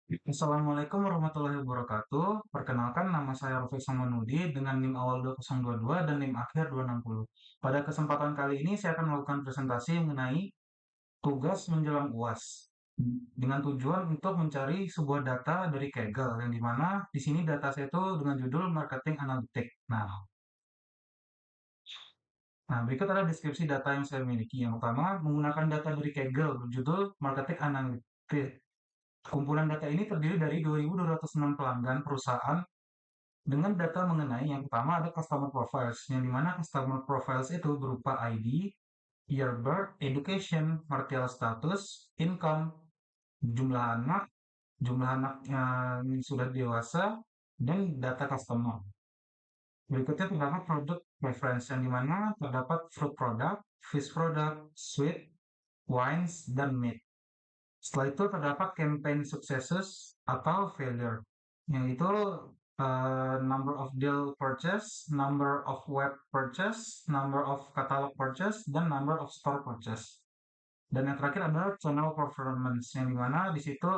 Assalamualaikum warahmatullahi wabarakatuh. Perkenalkan, nama saya Rofik Samanudi dengan NIM awal 2022 dan NIM akhir 260. Pada kesempatan kali ini saya akan melakukan presentasi mengenai tugas menjelang UAS dengan tujuan untuk mencari sebuah data dari Kaggle yang dimana di sini data saya itu dengan judul Marketing Analytics. Nah, berikut adalah deskripsi data yang saya miliki. Yang pertama, menggunakan data dari Kaggle berjudul Marketing Analytics. Kumpulan data ini terdiri dari 2.206 pelanggan perusahaan dengan data mengenai yang pertama ada customer profiles, yang dimana customer profiles itu berupa ID, year birth, education, marital status, income, jumlah anak yang sudah dewasa, dan data customer. Berikutnya terdapat produk preference, yang dimana terdapat fruit product, fish product, sweet, wines, dan meat. Setelah itu terdapat campaign successes atau failure, yang itu number of deal purchase, number of web purchase, number of catalog purchase, dan number of store purchase. Dan yang terakhir adalah channel performance, yang dimana di situ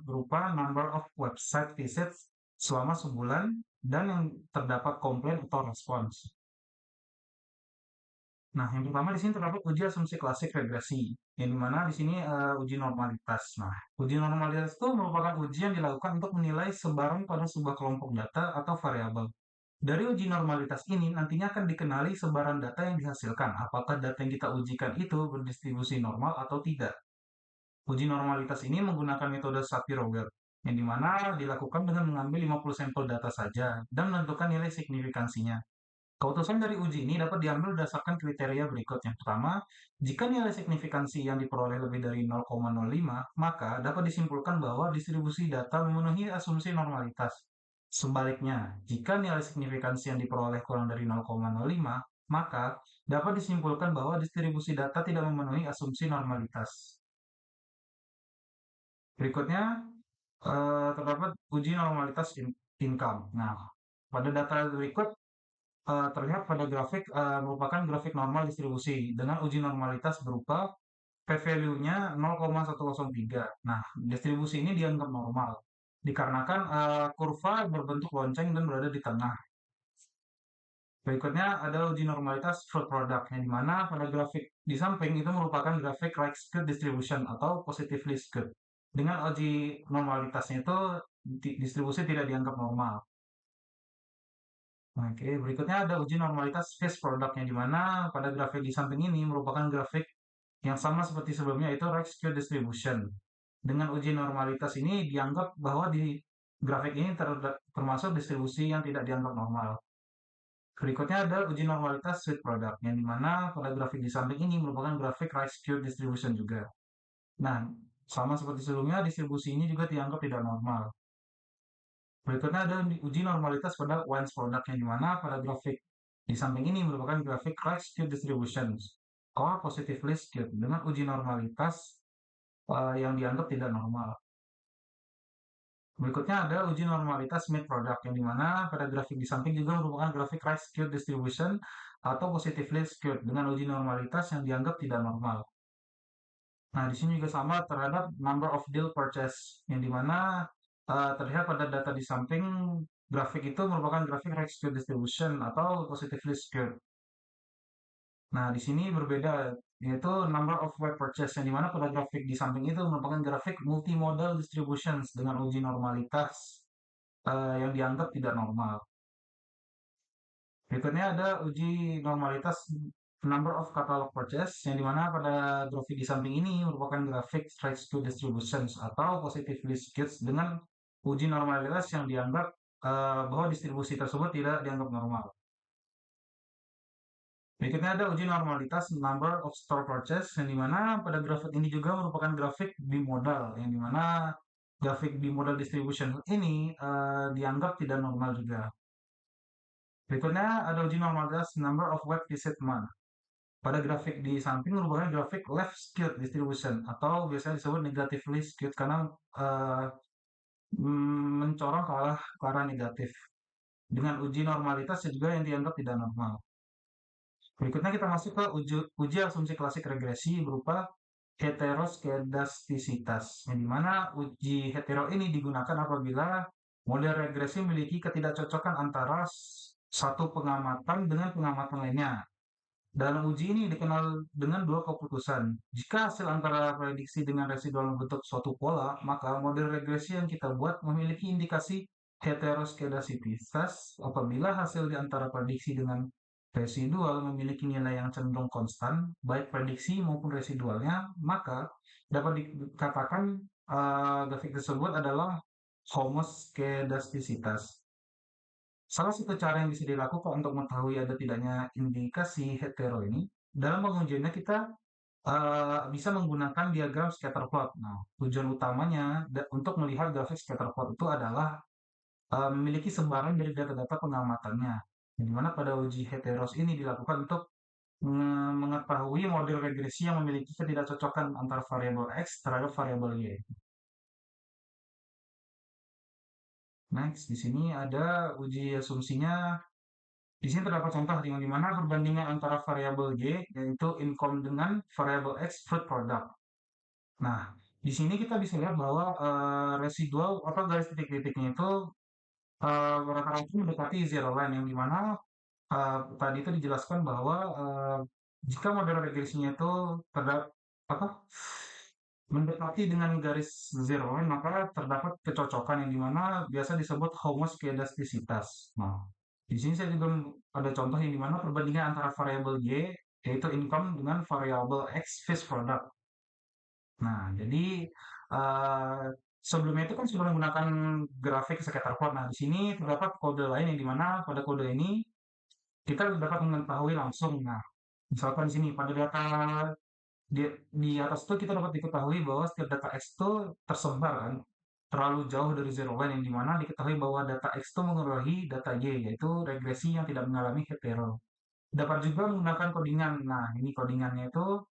berupa number of website visits selama sebulan dan yang terdapat komplain atau respons. Nah, yang pertama di sini terdapat uji asumsi klasik regresi, yang dimana di sini uji normalitas. Nah, uji normalitas itu merupakan uji yang dilakukan untuk menilai sebaran pada sebuah kelompok data atau variabel. Dari uji normalitas ini nantinya akan dikenali sebaran data yang dihasilkan, apakah data yang kita ujikan itu berdistribusi normal atau tidak. Uji normalitas ini menggunakan metode Shapiro-Wilk, yang dimana dilakukan dengan mengambil 50 sampel data saja dan menentukan nilai signifikansinya. Keputusan dari uji ini dapat diambil berdasarkan kriteria berikut. Yang pertama, jika nilai signifikansi yang diperoleh lebih dari 0,05, maka dapat disimpulkan bahwa distribusi data memenuhi asumsi normalitas. Sebaliknya, jika nilai signifikansi yang diperoleh kurang dari 0,05, maka dapat disimpulkan bahwa distribusi data tidak memenuhi asumsi normalitas. Berikutnya, terdapat uji normalitas income. Nah, pada data berikut terlihat pada grafik merupakan grafik normal distribusi dengan uji normalitas berupa p-value-nya 0,103. Nah, distribusi ini dianggap normal dikarenakan kurva berbentuk lonceng dan berada di tengah. Berikutnya ada uji normalitas fruit product, yang dimana pada grafik di samping itu merupakan grafik right skewed distribution atau positively skewed. Dengan uji normalitasnya itu distribusi tidak dianggap normal. Oke, berikutnya ada uji normalitas face product, yang dimana pada grafik di samping ini merupakan grafik yang sama seperti sebelumnya, yaitu right skew distribution. Dengan uji normalitas ini dianggap bahwa di grafik ini termasuk distribusi yang tidak dianggap normal. Berikutnya ada uji normalitas sweet product, yang dimana pada grafik di samping ini merupakan grafik right skew distribution juga. Nah, sama seperti sebelumnya, distribusi ini juga dianggap tidak normal. Berikutnya ada uji normalitas pada wines product, yang dimana pada grafik di samping ini merupakan grafik right skewed distributions or positively skewed dengan uji normalitas yang dianggap tidak normal. Berikutnya ada uji normalitas meat product, yang dimana pada grafik di samping juga merupakan grafik right skewed distribution atau positively skewed dengan uji normalitas yang dianggap tidak normal. Nah, di sini juga sama terhadap number of deal purchase, yang dimana terlihat pada data di samping grafik itu merupakan grafik right skewed distribution atau positively skewed. Nah, di sini berbeda, yaitu number of web purchase, yang dimana pada grafik di samping itu merupakan grafik multimodal distributions dengan uji normalitas yang dianggap tidak normal. Berikutnya ada uji normalitas number of catalog purchase, yang dimana pada grafik di samping ini merupakan grafik right skewed distributions atau positively skewed dengan uji normalitas yang dianggap bahwa distribusi tersebut tidak dianggap normal. Berikutnya ada uji normalitas number of store purchase, yang dimana pada grafik ini juga merupakan grafik bimodal, yang dimana grafik bimodal distribution ini dianggap tidak normal juga. Berikutnya ada uji normalitas number of web visit month. Pada grafik di samping merupakan grafik left skewed distribution atau biasanya disebut negatively skewed karena mencorong ke arah negatif dengan uji normalitas juga yang dianggap tidak normal. Berikutnya kita masuk ke uji asumsi klasik regresi berupa heteroskedastisitas, yang dimana uji hetero ini digunakan apabila model regresi memiliki ketidakcocokan antara satu pengamatan dengan pengamatan lainnya. Dalam uji ini dikenal dengan dua keputusan. Jika hasil antara prediksi dengan residual membentuk suatu pola, maka model regresi yang kita buat memiliki indikasi heteroskedastisitas apabila hasil di antara prediksi dengan residual memiliki nilai yang cenderung konstan, baik prediksi maupun residualnya, maka dapat dikatakan grafik tersebut adalah homoskedastisitas. Salah satu cara yang bisa dilakukan untuk mengetahui ada tidaknya indikasi hetero ini, dalam pengujiannya kita bisa menggunakan diagram scatter plot. Nah, tujuan utamanya untuk melihat grafik scatter plot itu adalah memiliki sebaran dari data-data pengamatannya. Di mana pada uji heteros ini dilakukan untuk mengetahui model regresi yang memiliki ketidakcocokan antara variabel X terhadap variabel Y. Next, di sini ada uji asumsinya. Di sini terdapat contoh yang dimana perbandingan antara variabel Y, yaitu income, dengan variabel X, fruit product. Nah, di sini kita bisa lihat bahwa residual atau garis titik-titiknya itu rata-rata mendekati zero line, yang dimana tadi itu dijelaskan bahwa jika model regresinya itu terdapat apa mendekati dengan garis zero line, maka terdapat kecocokan yang dimana biasa disebut homoskedastisitas. Nah, di sini saya juga ada contoh yang dimana perbandingan antara variabel Y, yaitu income, dengan variabel X, fish product. Nah, jadi uh, sebelumnya itu kan sudah menggunakan grafik scatter plot. Nah, di sini terdapat kode lain yang dimana pada kode ini kita dapat mengetahui langsung. Nah, misalkan di sini pada data di, di atas itu kita dapat diketahui bahwa setiap data X itu tersebar kan terlalu jauh dari zero line, yang dimana diketahui bahwa data X itu mengurangi data Y, yaitu regresi yang tidak mengalami hetero. Dapat juga menggunakan codingan. Nah, ini codingannya itu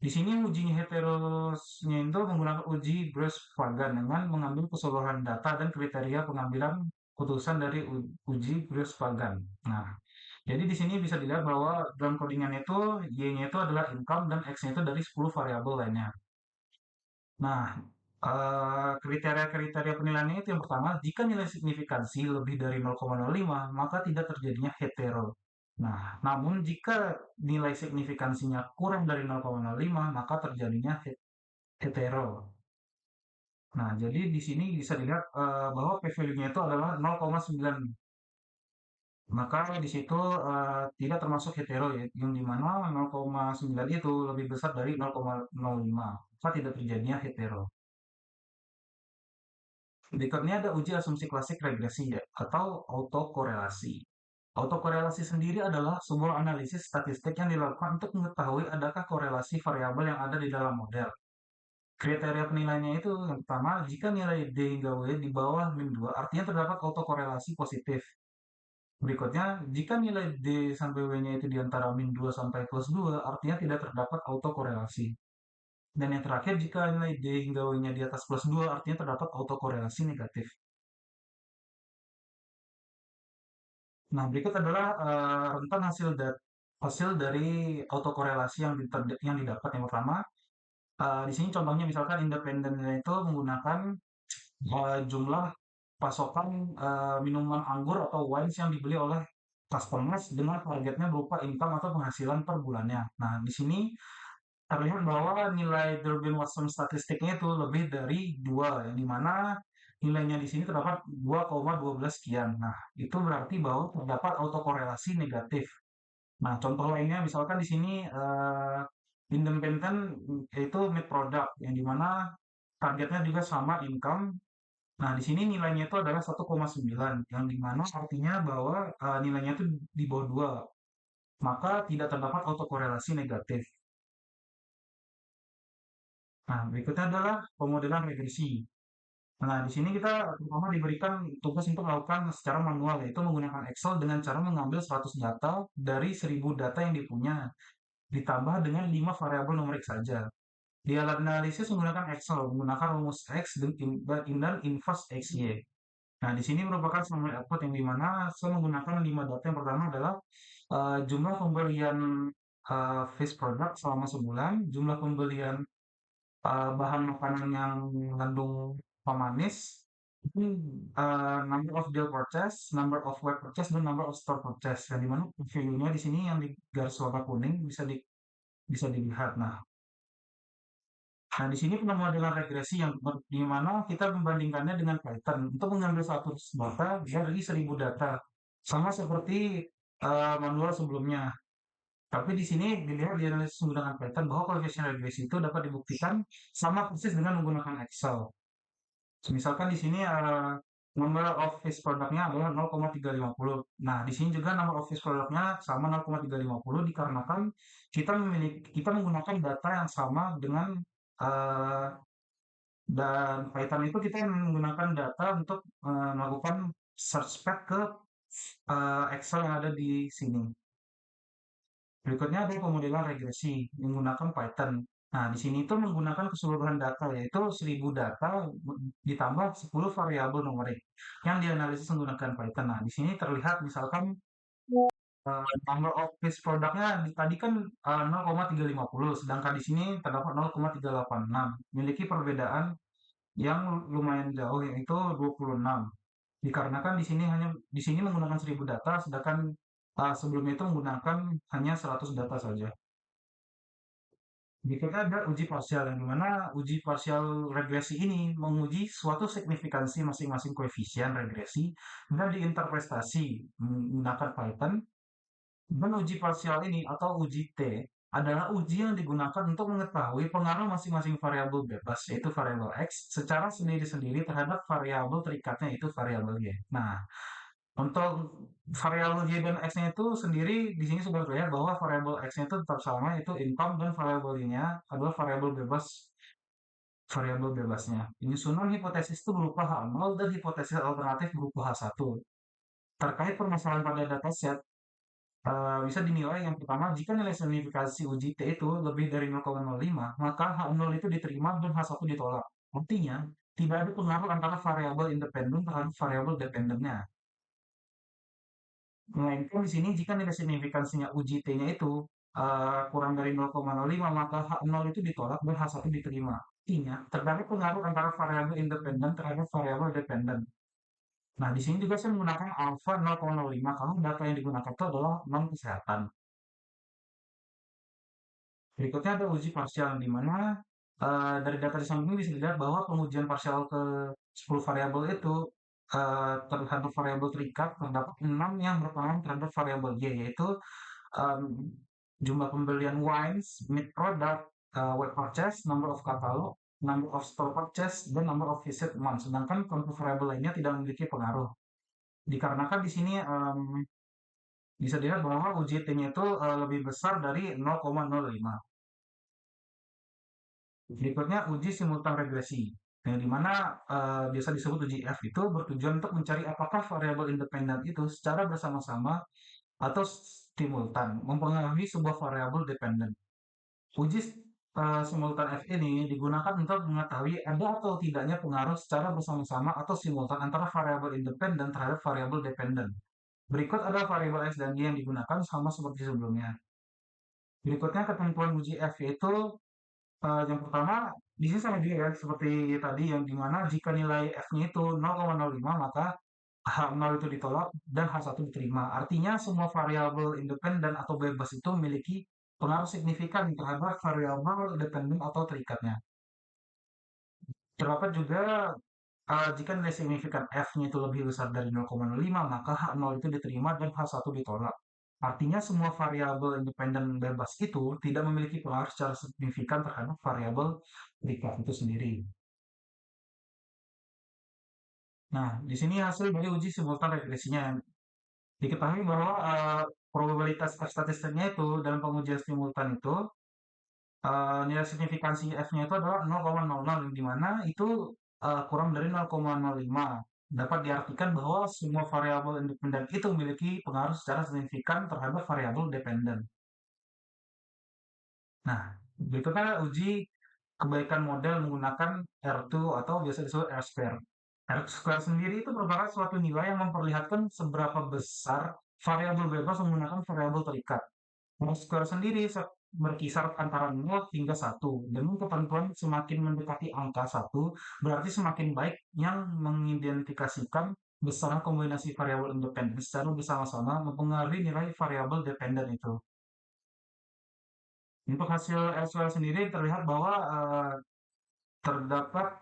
di sini uji heterosnya itu menggunakan uji Gross-Fagan dengan mengambil keseluruhan data dan kriteria pengambilan putusan dari uji Gross-Fagan. Nah, jadi di sini bisa dilihat bahwa dalam codingan itu Y-nya itu adalah income dan X-nya itu dari 10 variabel lainnya. Nah, kriteria-kriteria penilaiannya itu yang pertama, jika nilai signifikansi lebih dari 0,05, maka tidak terjadinya hetero. Nah, namun jika nilai signifikansinya kurang dari 0,05, maka terjadinya hetero. Nah, jadi di sini bisa dilihat bahwa p-value-nya itu adalah 0,9. Maka di situ tidak termasuk hetero, ya, yang dimana 0,9 itu lebih besar dari 0,05. Maka tidak terjadinya hetero. Berikutnya ada uji asumsi klasik regresi, ya, atau autokorelasi. Autokorelasi sendiri adalah sebuah analisis statistik yang dilakukan untuk mengetahui adakah korelasi variabel yang ada di dalam model. Kriteria penilaiannya itu yang pertama, jika nilai D hingga W di bawah min 2, artinya terdapat autokorelasi positif. Berikutnya, jika nilai D sampai W-nya itu di antara min 2 sampai plus 2, artinya tidak terdapat autokorelasi. Dan yang terakhir, jika nilai D hingga W-nya di atas plus 2, artinya terdapat autokorelasi negatif. Nah, berikut adalah rentan hasil dari autokorelasi yang didapat. Yang pertama, di sini contohnya misalkan independennya itu menggunakan jumlah pasokan minuman anggur atau wines yang dibeli oleh customers dengan targetnya berupa income atau penghasilan per bulannya. Nah, di sini terlihat bahwa nilai Durbin-Watson statistiknya itu lebih dari 2, yang dimana nilainya di sini terdapat 2,12 sekian. Nah, itu berarti bahwa terdapat autokorelasi negatif. Nah, contoh lainnya misalkan di sini independen yaitu mid product, yang dimana targetnya juga sama income. Nah, di sini nilainya itu adalah 1,9, yang dimana artinya bahwa nilainya itu di bawah 2. Maka tidak terdapat autokorelasi negatif. Nah, berikutnya adalah pemodelan regresi. Nah, di sini kita pertama diberikan tugas untuk melakukan secara manual, yaitu menggunakan Excel dengan cara mengambil 100 data dari 1000 data yang dipunya, ditambah dengan 5 variabel numerik saja. Di alat analisis menggunakan Excel, menggunakan rumus X dan inverse XY. Nah, di sini merupakan summary output, yang dimana saya menggunakan 5 data. Yang pertama adalah jumlah pembelian face product selama sebulan, jumlah pembelian bahan makanan yang mengandung pemanis, itu number of deal purchase, number of web purchase, dan number of store purchase. Yang dimana value-nya di sini yang di garis warna kuning bisa dilihat. Nah, di sini pemodelan regresi yang di mana kita membandingkannya dengan Python untuk mengambil satu data dari 1.000 data, sama seperti manual sebelumnya. Tapi di sini dilihat di analisis menggunakan Python bahwa coefficient regresi itu dapat dibuktikan sama persis dengan menggunakan Excel. Misalkan di sini number of fish produknya adalah 0,350. Nah, di sini juga number of fish produknya sama 0,350 dikarenakan kita menggunakan data yang sama dengan eh, dan Python itu kita menggunakan data untuk melakukan search spek ke Excel yang ada di sini. Berikutnya ada pemodelan regresi menggunakan Python. Nah, di sini itu menggunakan keseluruhan data, yaitu 1.000 data ditambah 10 variabel numerik yang dianalisis menggunakan Python. Nah, di sini terlihat misalkan number of fish produknya tadi kan 0,350, sedangkan di sini terdapat 0,386, memiliki perbedaan yang lumayan jauh yaitu 26. Dikarenakan di sini menggunakan 1.000 data, sedangkan sebelumnya itu menggunakan hanya 100 data saja. Berikutnya ada uji parsial, yang dimana uji parsial regresi ini menguji suatu signifikansi masing-masing koefisien regresi dan diinterpretasi menggunakan Python. Dan uji parsial ini atau uji T adalah uji yang digunakan untuk mengetahui pengaruh masing-masing variabel bebas, yaitu variabel X, secara sendiri-sendiri terhadap variabel terikatnya, yaitu variabel Y. Nah, untuk variabel Y dan X-nya itu sendiri di sini sudah terlihat bahwa variabel X-nya itu tetap sama, yaitu income, dan variabel Y-nya adalah variabel bebasnya. Penyusunan hipotesis itu berupa H0 dan hipotesis alternatif berupa H1. Terkait permasalahan pada dataset, bisa dinilai yang pertama, jika nilai signifikansi uji T itu lebih dari 0,05, maka H0 itu diterima dan H1 ditolak. Artinya, tidak ada pengaruh antara variabel independen terhadap variabel dependennya. Melainkan di sini jika nilai signifikansinya uji T-nya itu kurang dari 0,05, maka H0 itu ditolak dan H1 diterima. Artinya, terdapat pengaruh antara variabel independen terhadap variabel dependen. Nah, di sini juga saya menggunakan alpha 0,05 karena data yang digunakan itu adalah non kesehatan. Berikutnya ada uji parsial, di mana dari data di samping ini bisa dilihat bahwa pengujian parsial ke 10 variabel itu terhadap variabel terikat terdapat 6 yang berpengaruh terhadap variabel Y, yaitu um, jumlah pembelian wines, meat product, web purchase, number of catalog, number of store purchase, dan number of visit month. Sedangkan untuk variabel lainnya tidak memiliki pengaruh. Dikarenakan di sini bisa dilihat bahwa UJT-nya itu lebih besar dari 0,05. Berikutnya uji simultan regresi, yang dimana biasa disebut uji F itu bertujuan untuk mencari apakah variabel independen itu secara bersama-sama atau simultan mempengaruhi sebuah variabel dependen. Uji simultan F ini digunakan untuk mengetahui ada atau tidaknya pengaruh secara bersama-sama atau simultan antara variabel independen terhadap variabel dependen. Berikut adalah variabel X dan Y yang digunakan sama seperti sebelumnya. Berikutnya ketentuan uji F yaitu yang pertama di sini sama juga ya seperti tadi yang dimana jika nilai F-nya itu 0,05 maka H0 itu ditolak dan H1 diterima. Artinya semua variabel independen atau bebas itu memiliki pengaruh signifikan terhadap variabel dependen atau terikatnya. Terdapat juga jika nilai signifikan F-nya itu lebih besar dari 0,05 maka H0 itu diterima dan H1 ditolak. Artinya semua variabel independen bebas itu tidak memiliki pengaruh secara signifikan terhadap variabel terikat itu sendiri. Nah, di sini hasil dari uji simultan regresinya. Diketahui bahwa probabilitas statistiknya itu dalam pengujian simultan itu nilai signifikansi F-nya itu adalah 0,00, di mana itu kurang dari 0,05. Dapat diartikan bahwa semua variabel independen itu memiliki pengaruh secara signifikan terhadap variabel dependen. Nah, berikutnya uji kebaikan model menggunakan R2 atau biasa disebut R-square. R-square sendiri itu merupakan suatu nilai yang memperlihatkan seberapa besar variabel bebas menggunakan variabel terikat. R-square sendiri berkisar antara 0 hingga 1. Dengan ketentuan semakin mendekati angka 1, berarti semakin baik yang mengidentifikasikan besaran kombinasi variabel independen secara bersama-sama mempengaruhi nilai variabel dependen itu. Untuk hasil SQL sendiri terlihat bahwa terdapat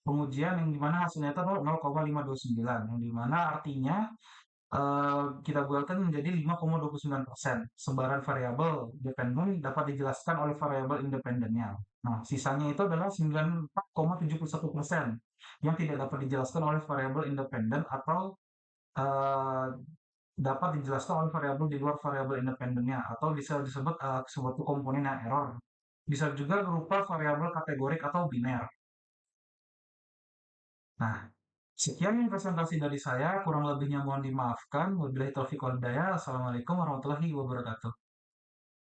pengujian yang dimana hasilnya itu adalah 0,529, yang dimana artinya kita buatkan menjadi 5,29%. Sebaran variabel dependen dapat dijelaskan oleh variabel independennya. Nah, sisanya itu adalah 94,71% yang tidak dapat dijelaskan oleh variabel independen atau eh, dapat dijelaskan oleh variabel di luar variabel independennya atau bisa disebut suatu komponen yang error. Bisa juga berupa variabel kategorik atau biner. Nah, sekian presentasi dari saya, kurang lebihnya mohon dimaafkan. Wabillahi taufiq wal hidayah. Assalamualaikum warahmatullahi wabarakatuh.